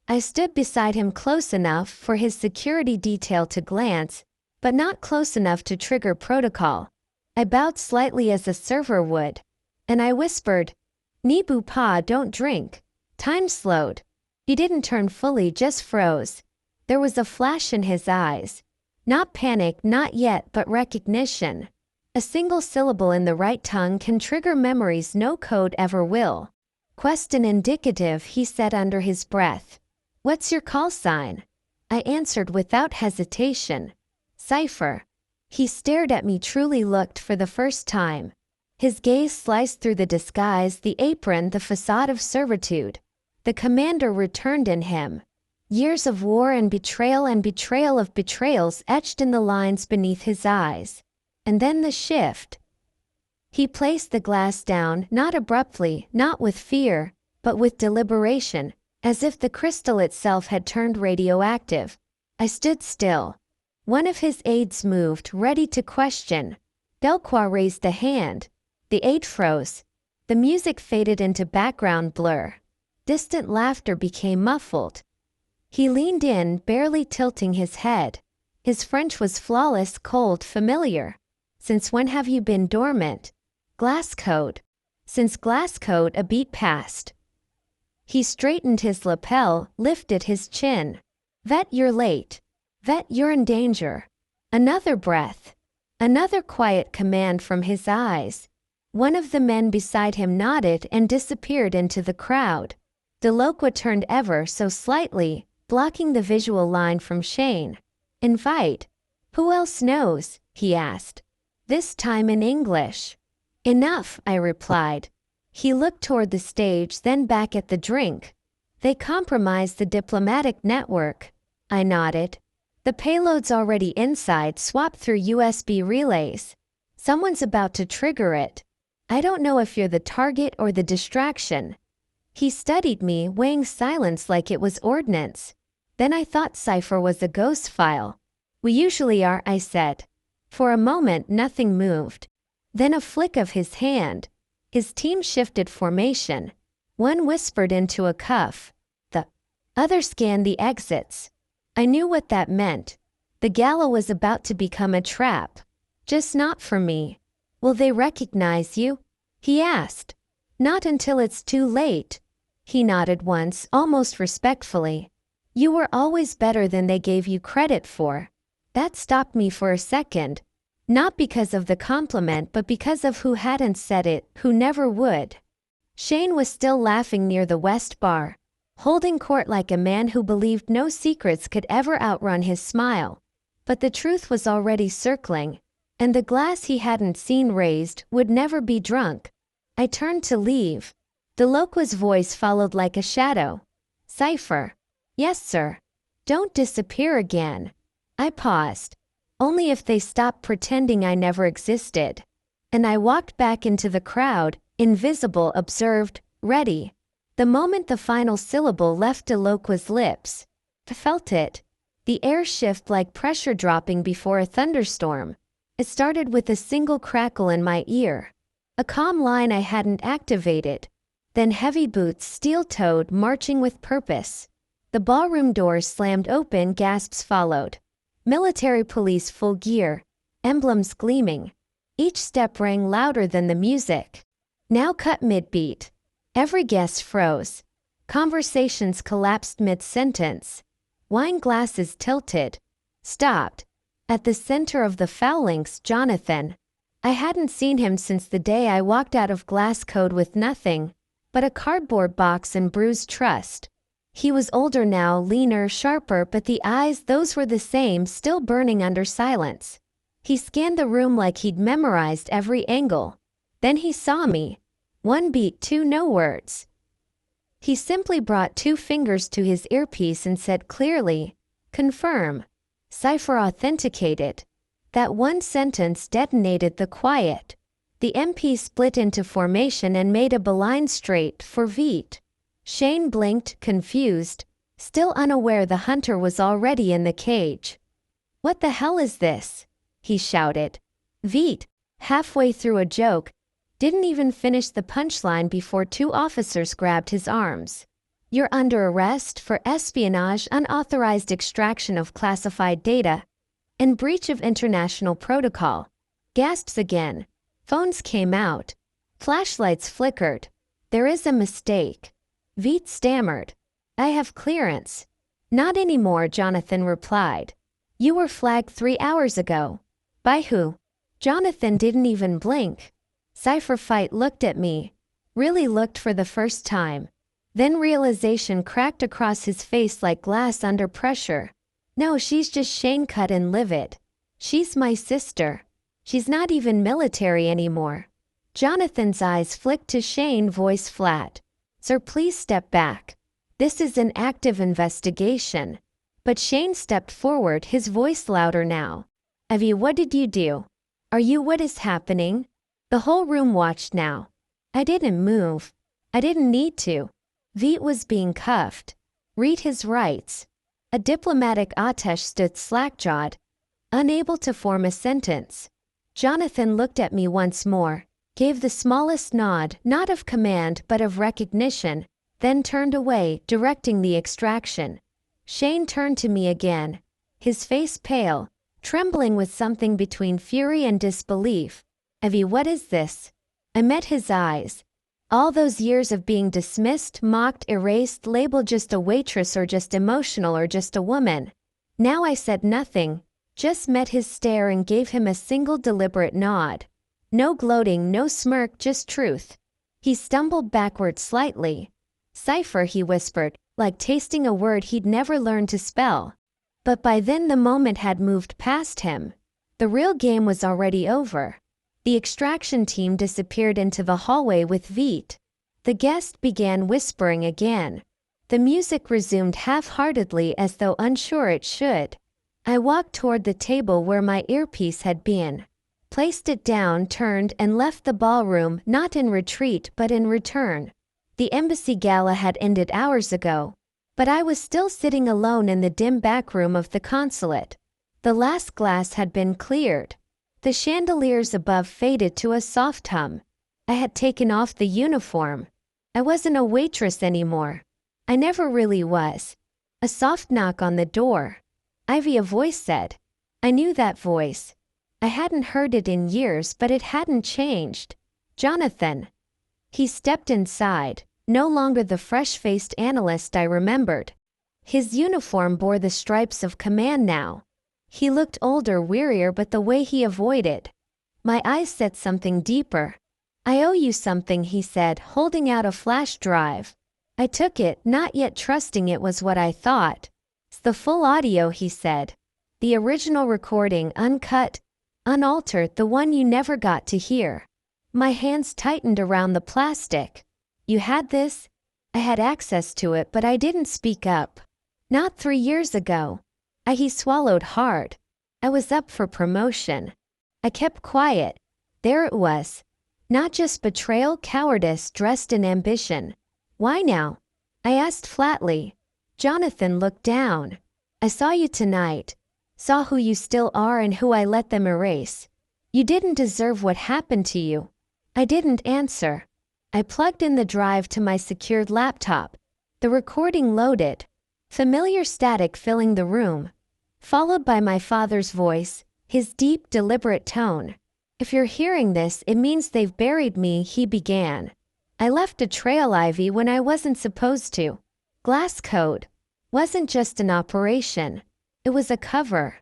I stood beside him close enough for his security detail to glance, but not close enough to trigger protocol. I bowed slightly as a server would, and I whispered, "Nibu pa, don't drink." Time slowed. He didn't turn fully, just froze. There was a flash in his eyes. Not panic, not yet, but recognition. A single syllable in the right tongue can trigger memories no code ever will. "Question indicative," he said under his breath. "What's your call sign?" I answered without hesitation. "Cipher." He stared at me, truly looked for the first time. His gaze sliced through the disguise, the apron, the facade of servitude. The commander returned in him. Years of war and betrayal of betrayals etched in the lines beneath his eyes. And then the shift. He placed the glass down, not abruptly, not with fear, but with deliberation, as if the crystal itself had turned radioactive. I stood still. One of his aides moved, ready to question. Delqua raised a hand. The aide froze. The music faded into background blur. Distant laughter became muffled. He leaned in, barely tilting his head. His French was flawless, cold, familiar. "Since when have you been dormant?" "Glass code." "Since glass code," a beat passed. He straightened his lapel, lifted his chin. "Vet, you're late." Vet, you're in danger. Another breath. Another quiet command from his eyes. One of the men beside him nodded and disappeared into the crowd. Delocqua turned ever so slightly, blocking the visual line from Shane. Invite. Who else knows? He asked. This time in English. Enough, I replied. He looked toward the stage, then back at the drink. They compromised the diplomatic network. I nodded. The payload's already inside, swapped through USB relays. Someone's about to trigger it. I don't know if you're the target or the distraction. He studied me, weighing silence like it was ordnance. Then I thought Cypher was a ghost file. We usually are, I said. For a moment nothing moved. Then a flick of his hand. His team shifted formation. One whispered into a cuff. The other scanned the exits. I knew what that meant. The gala was about to become a trap. Just not for me. Will they recognize you? He asked. Not until it's too late. He nodded once, almost respectfully. You were always better than they gave you credit for. That stopped me for a second. Not because of the compliment, but because of who hadn't said it, who never would. Shane was still laughing near the West Bar, holding court like a man who believed no secrets could ever outrun his smile. But the truth was already circling, and the glass he hadn't seen raised would never be drunk. I turned to leave. Delocqua's voice followed like a shadow. Cypher. Yes, sir. Don't disappear again. I paused. Only if they stopped pretending I never existed. And I walked back into the crowd, invisible, observed, ready. The moment the final syllable left Delocqua's lips, I felt it. The air shift like pressure dropping before a thunderstorm. It started with a single crackle in my ear. A calm line I hadn't activated. Then heavy boots, steel-toed, marching with purpose. The ballroom doors slammed open, gasps followed. Military police full gear, emblems gleaming. Each step rang louder than the music. Now cut mid-beat. Every guest froze. Conversations collapsed mid-sentence. Wine glasses tilted. Stopped. At the center of the phalanx, Jonathan. I hadn't seen him since the day I walked out of Glass Code with nothing but a cardboard box and bruised trust. He was older now, leaner, sharper, but the eyes, those were the same, still burning under silence. He scanned the room like he'd memorized every angle. Then he saw me. One beat, two, no words. He simply brought two fingers to his earpiece and said clearly, "Confirm." Cypher authenticated. That one sentence detonated the quiet. The MP split into formation and made a beeline straight for Veet. Shane blinked, confused, still unaware the hunter was already in the cage. "What the hell is this?" he shouted. Veet, halfway through a joke, didn't even finish the punchline before two officers grabbed his arms. "You're under arrest for espionage, unauthorized extraction of classified data, and breach of international protocol." Gasps again. Phones came out. Flashlights flickered. "There is a mistake." Veet stammered. "I have clearance." "Not anymore," Jonathan replied. "You were flagged 3 hours ago." "By who?" Jonathan didn't even blink. Cypher Fight looked at me. Really looked for the first time. Then realization cracked across his face like glass under pressure. "No, she's just Shane cut and livid. She's my sister. She's not even military anymore." Jonathan's eyes flicked to Shane, voice flat. "Sir, please step back. This is an active investigation." But Shane stepped forward, his voice louder now. "Evie, what did you do? Are you what is happening?" The whole room watched now. I didn't move. I didn't need to. Veet was being cuffed. Read his rights. A diplomatic Atesh stood slack-jawed, unable to form a sentence. Jonathan looked at me once more, gave the smallest nod, not of command but of recognition, then turned away, directing the extraction. Shane turned to me again, his face pale, trembling with something between fury and disbelief. "Evie, what is this?" I met his eyes. All those years of being dismissed, mocked, erased, labeled just a waitress or just emotional or just a woman. Now I said nothing, just met his stare and gave him a single deliberate nod. No gloating, no smirk, just truth. He stumbled backward slightly. Cipher, he whispered, like tasting a word he'd never learned to spell. But by then the moment had moved past him. The real game was already over. The extraction team disappeared into the hallway with Veet. The guest began whispering again. The music resumed half-heartedly as though unsure it should. I walked toward the table where my earpiece had been, placed it down, turned, and left the ballroom, not in retreat but in return. The embassy gala had ended hours ago, but I was still sitting alone in the dim back room of the consulate. The last glass had been cleared. The chandeliers above faded to a soft hum. I had taken off the uniform. I wasn't a waitress anymore. I never really was. A soft knock on the door. Ivy, a voice said. I knew that voice. I hadn't heard it in years, but it hadn't changed. Jonathan. He stepped inside, no longer the fresh-faced analyst I remembered. His uniform bore the stripes of command now. He looked older, wearier, but the way he avoided. My eyes said something deeper. I owe you something, he said, holding out a flash drive. I took it, not yet trusting it was what I thought. It's the full audio, he said. The original recording, uncut, unaltered, the one you never got to hear. My hands tightened around the plastic. You had this? I had access to it, but I didn't speak up. Not 3 years ago. He swallowed hard. I was up for promotion. I kept quiet. There it was. Not just betrayal, cowardice dressed in ambition. Why now? I asked flatly. Jonathan looked down. I saw you tonight. Saw who you still are and who I let them erase. You didn't deserve what happened to you. I didn't answer. I plugged in the drive to my secured laptop. The recording loaded. Familiar static filling the room. Followed by my father's voice, his deep, deliberate tone. If you're hearing this, it means they've buried me, he began. I left a trail, Ivy, when I wasn't supposed to. Glass code. Wasn't just an operation. It was a cover.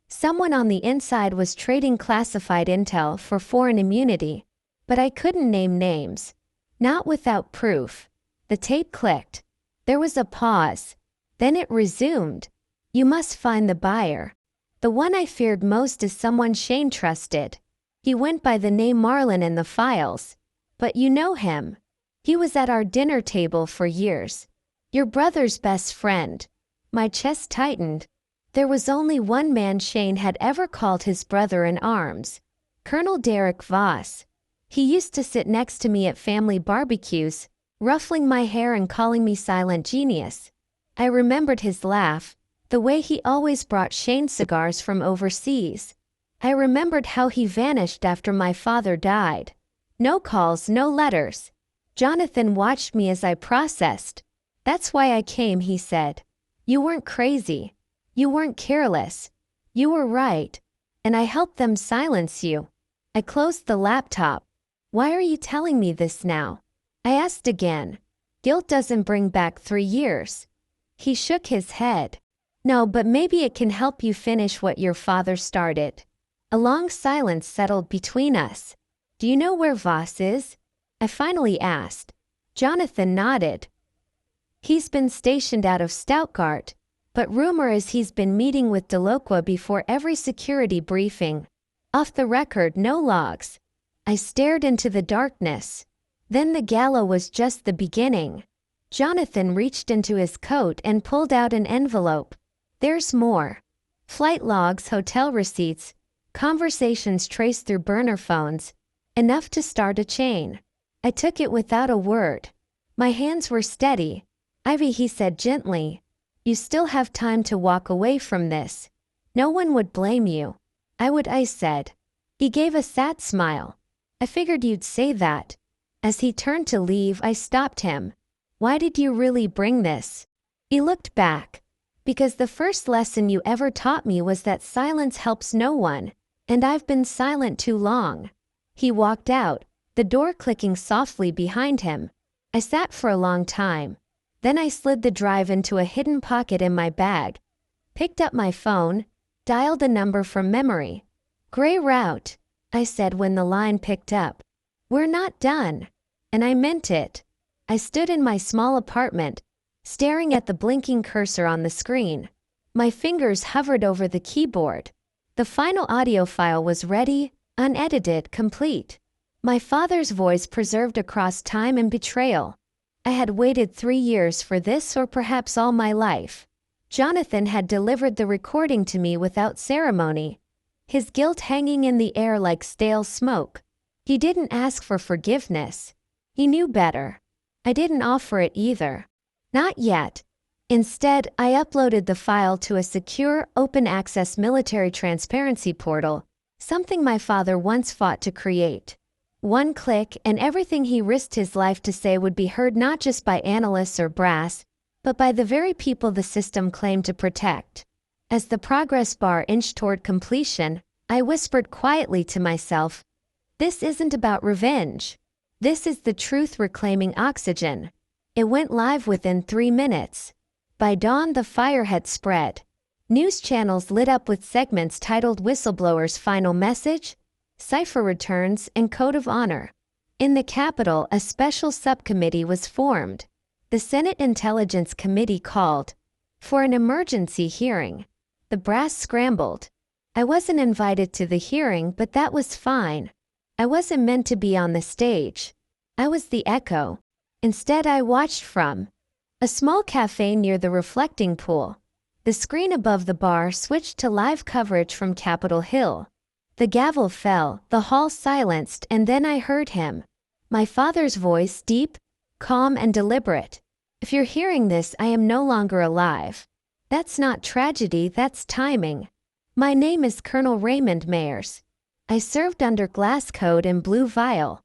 Someone on the inside was trading classified intel for foreign immunity. But I couldn't name names. Not without proof. The tape clicked. There was a pause. Then it resumed. You must find the buyer. The one I feared most is someone Shane trusted. He went by the name Marlin in the files. But you know him. He was at our dinner table for years. Your brother's best friend. My chest tightened. There was only one man Shane had ever called his brother in arms. Colonel Derek Voss. He used to sit next to me at family barbecues, ruffling my hair and calling me silent genius. I remembered his laugh, the way he always brought Shane cigars from overseas. I remembered how he vanished after my father died. No calls, no letters. Jonathan watched me as I processed. That's why I came, he said. You weren't crazy. You weren't careless. You were right. And I helped them silence you. I closed the laptop. Why are you telling me this now? I asked again. Guilt doesn't bring back 3 years. He shook his head. No, but maybe it can help you finish what your father started. A long silence settled between us. Do you know where Voss is? I finally asked. Jonathan nodded. He's been stationed out of Stuttgart, but rumor is he's been meeting with Delocqua before every security briefing. Off the record, no logs. I stared into the darkness. Then the gala was just the beginning. Jonathan reached into his coat and pulled out an envelope. There's more. Flight logs, hotel receipts, conversations traced through burner phones. Enough to start a chain. I took it without a word. My hands were steady. Ivy, he said gently. You still have time to walk away from this. No one would blame you. I would, I said. He gave a sad smile. I figured you'd say that. As he turned to leave, I stopped him. Why did you really bring this? He looked back. Because the first lesson you ever taught me was that silence helps no one, and I've been silent too long. He walked out, the door clicking softly behind him. I sat for a long time. Then I slid the drive into a hidden pocket in my bag. Picked up my phone, dialed a number from memory. "Gray route," I said when the line picked up. "We're not done." And I meant it. I stood in my small apartment, staring at the blinking cursor on the screen. My fingers hovered over the keyboard. The final audio file was ready, unedited, complete. My father's voice preserved across time and betrayal. I had waited 3 years for this, or perhaps all my life. Jonathan had delivered the recording to me without ceremony, his guilt hanging in the air like stale smoke. He didn't ask for forgiveness. He knew better. I didn't offer it either. Not yet. Instead, I uploaded the file to a secure, open-access military transparency portal, something my father once fought to create. One click and everything he risked his life to say would be heard not just by analysts or brass, but by the very people the system claimed to protect. As the progress bar inched toward completion, I whispered quietly to myself, "This isn't about revenge. This is the truth reclaiming oxygen." It went live within 3 minutes. By dawn, the fire had spread. News channels lit up with segments titled "Whistleblower's Final Message," "Cipher Returns," and "Code of Honor." In the Capitol, a special subcommittee was formed. The Senate Intelligence Committee called for an emergency hearing. The brass scrambled. I wasn't invited to the hearing, but that was fine. I wasn't meant to be on the stage. I was the echo. Instead, I watched from a small cafe near the reflecting pool. The screen above the bar switched to live coverage from Capitol Hill. The gavel fell, the hall silenced, and then I heard him. My father's voice, deep, calm, and deliberate. "If you're hearing this, I am no longer alive. That's not tragedy, that's timing. My name is Colonel Raymond Mayers. I served under glass code and blue vial.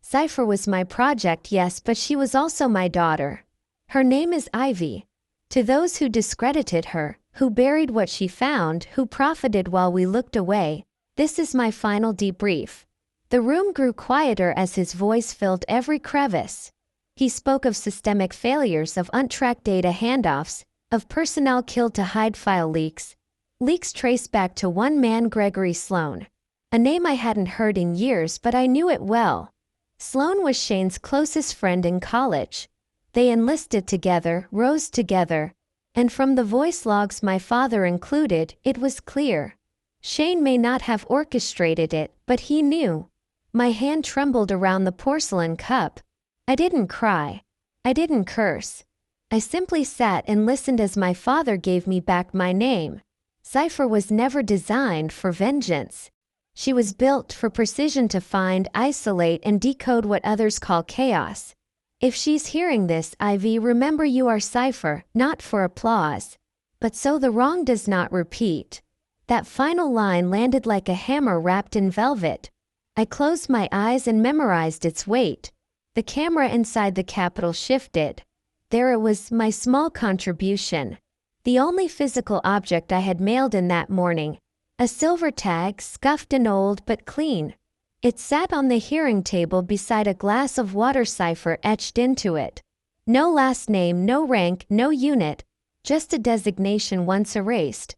Cipher was my project, yes, but she was also my daughter. Her name is Ivy. To those who discredited her, who buried what she found, who profited while we looked away, this is my final debrief." The room grew quieter as his voice filled every crevice. He spoke of systemic failures, of untracked data handoffs, of personnel killed to hide file leaks. Leaks traced back to one man, Gregory Sloan. A name I hadn't heard in years, but I knew it well. Sloan was Shane's closest friend in college. They enlisted together, rose together, and from the voice logs my father included, it was clear. Shane may not have orchestrated it, but he knew. My hand trembled around the porcelain cup. I didn't cry. I didn't curse. I simply sat and listened as my father gave me back my name. Cipher was never designed for vengeance. She was built for precision, to find, isolate, and decode what others call chaos. If she's hearing this, Ivy, remember you are Cipher, not for applause, but so the wrong does not repeat. That final line landed like a hammer wrapped in velvet. I closed my eyes and memorized its weight. The camera inside the Capitol shifted. There it was, my small contribution. The only physical object I had mailed in that morning. A silver tag, scuffed and old but clean. It sat on the hearing table beside a glass of water, Cipher etched into it. No last name, no rank, no unit. Just a designation once erased.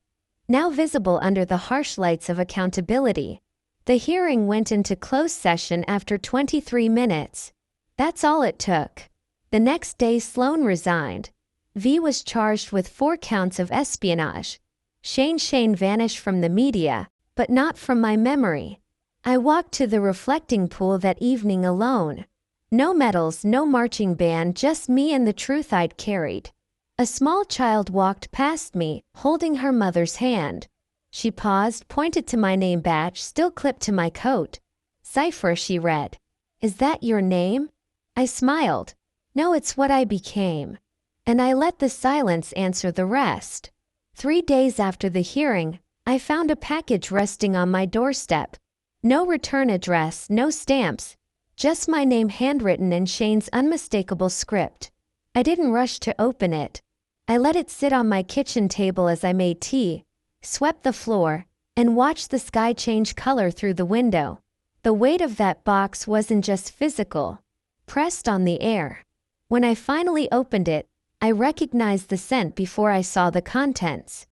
Now visible under the harsh lights of accountability. The hearing went into closed session after 23 minutes. That's all it took. The next day Sloan resigned. V was charged with 4 counts of espionage. Shane vanished from the media, but not from my memory. I walked to the reflecting pool that evening alone. No medals, no marching band, just me and the truth I'd carried. A small child walked past me, holding her mother's hand. She paused, pointed to my name badge still clipped to my coat. "Cipher," she read. "Is that your name?" I smiled. "No, it's what I became." And I let the silence answer the rest. 3 days after the hearing, I found a package resting on my doorstep. No return address, no stamps. Just my name handwritten in Shane's unmistakable script. I didn't rush to open it. I let it sit on my kitchen table as I made tea, swept the floor, and watched the sky change color through the window. The weight of that box wasn't just physical, pressed on the air. When I finally opened it, I recognized the scent before I saw the contents.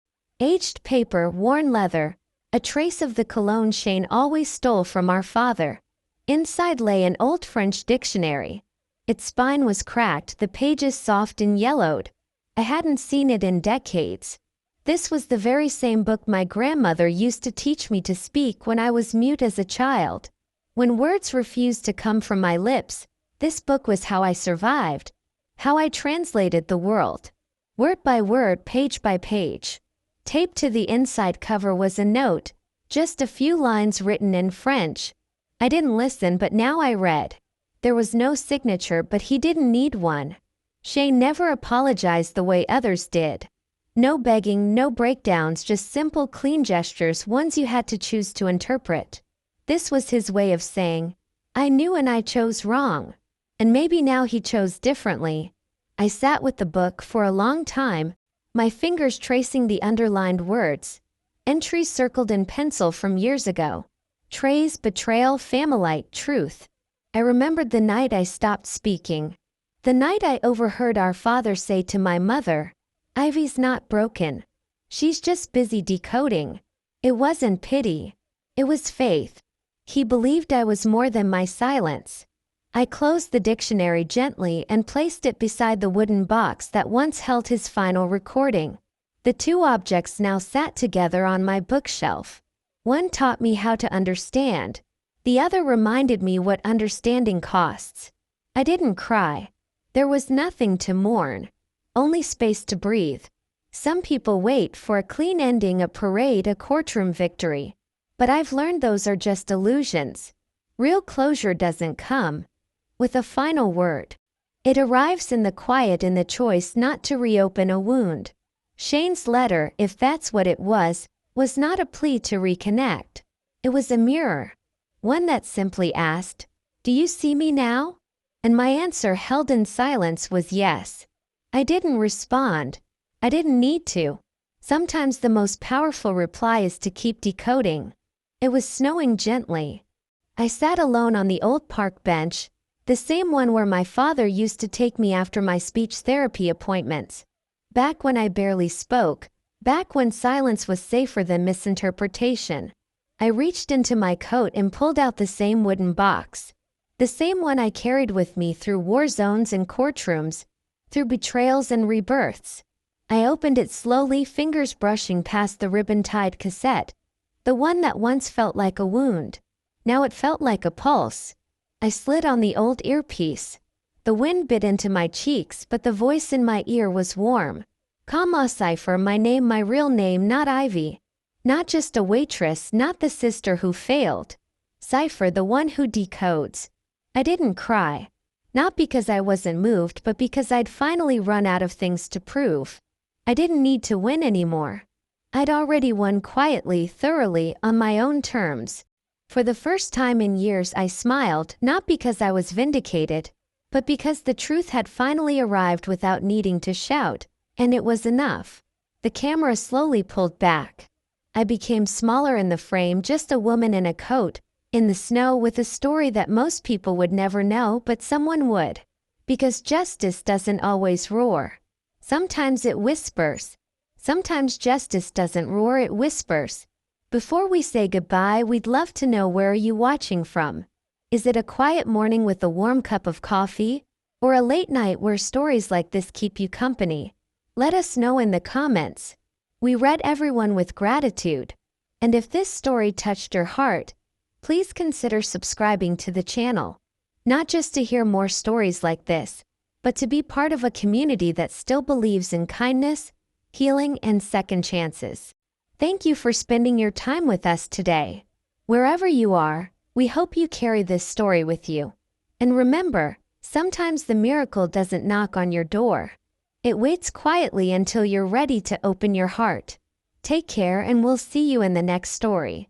Aged paper, worn leather, a trace of the cologne Shane always stole from our father. Inside lay an old French dictionary. Its spine was cracked, the pages soft and yellowed. I hadn't seen it in decades. This was the very same book my grandmother used to teach me to speak when I was mute as a child. When words refused to come from my lips, this book was how I survived, how I translated the world. Word by word, page by page. Taped to the inside cover was a note, just a few lines written in French. I didn't listen, but now I read. There was no signature, but he didn't need one. Shane never apologized the way others did. No begging, no breakdowns, just simple, clean gestures, ones you had to choose to interpret. This was his way of saying, I knew and I chose wrong. And maybe now he chose differently. I sat with the book for a long time, my fingers tracing the underlined words. Entries circled in pencil from years ago. Trays, betrayal, familite, truth. I remembered the night I stopped speaking. The night I overheard our father say to my mother, Ivy's not broken. She's just busy decoding. It wasn't pity. It was faith. He believed I was more than my silence. I closed the dictionary gently and placed it beside the wooden box that once held his final recording. The two objects now sat together on my bookshelf. One taught me how to understand. The other reminded me what understanding costs. I didn't cry. There was nothing to mourn. Only space to breathe. Some people wait for a clean ending, a parade, a courtroom victory. But I've learned those are just illusions. Real closure doesn't come with a final word. It arrives in the quiet, in the choice not to reopen a wound. Shane's letter, if that's what it was not a plea to reconnect. It was a mirror. One that simply asked, do you see me now? And my answer, held in silence, was yes. I didn't respond. I didn't need to. Sometimes the most powerful reply is to keep decoding. It was snowing gently. I sat alone on the old park bench, the same one where my father used to take me after my speech therapy appointments. Back when I barely spoke, back when silence was safer than misinterpretation. I reached into my coat and pulled out the same wooden box. The same one I carried with me through war zones and courtrooms, through betrayals and rebirths. I opened it slowly, fingers brushing past the ribbon-tied cassette. The one that once felt like a wound. Now it felt like a pulse. I slid on the old earpiece. The wind bit into my cheeks, but the voice in my ear was warm. Kama Cipher, my name, my real name, not Ivy. Not just a waitress, not the sister who failed. Cipher, the one who decodes. I didn't cry. Not because I wasn't moved, but because I'd finally run out of things to prove. I didn't need to win anymore. I'd already won quietly, thoroughly, on my own terms. For the first time in years I smiled, not because I was vindicated, but because the truth had finally arrived without needing to shout, and it was enough. The camera slowly pulled back. I became smaller in the frame, just a woman in a coat, in the snow, with a story that most people would never know, but someone would. Because justice doesn't always roar. Sometimes it whispers. Sometimes justice doesn't roar, it whispers. Before we say goodbye, we'd love to know, where are you watching from? Is it a quiet morning with a warm cup of coffee? Or a late night where stories like this keep you company? Let us know in the comments. We read everyone with gratitude. And if this story touched your heart, please consider subscribing to the channel. Not just to hear more stories like this, but to be part of a community that still believes in kindness, healing, and second chances. Thank you for spending your time with us today. Wherever you are, we hope you carry this story with you. And remember, sometimes the miracle doesn't knock on your door. It waits quietly until you're ready to open your heart. Take care, and we'll see you in the next story.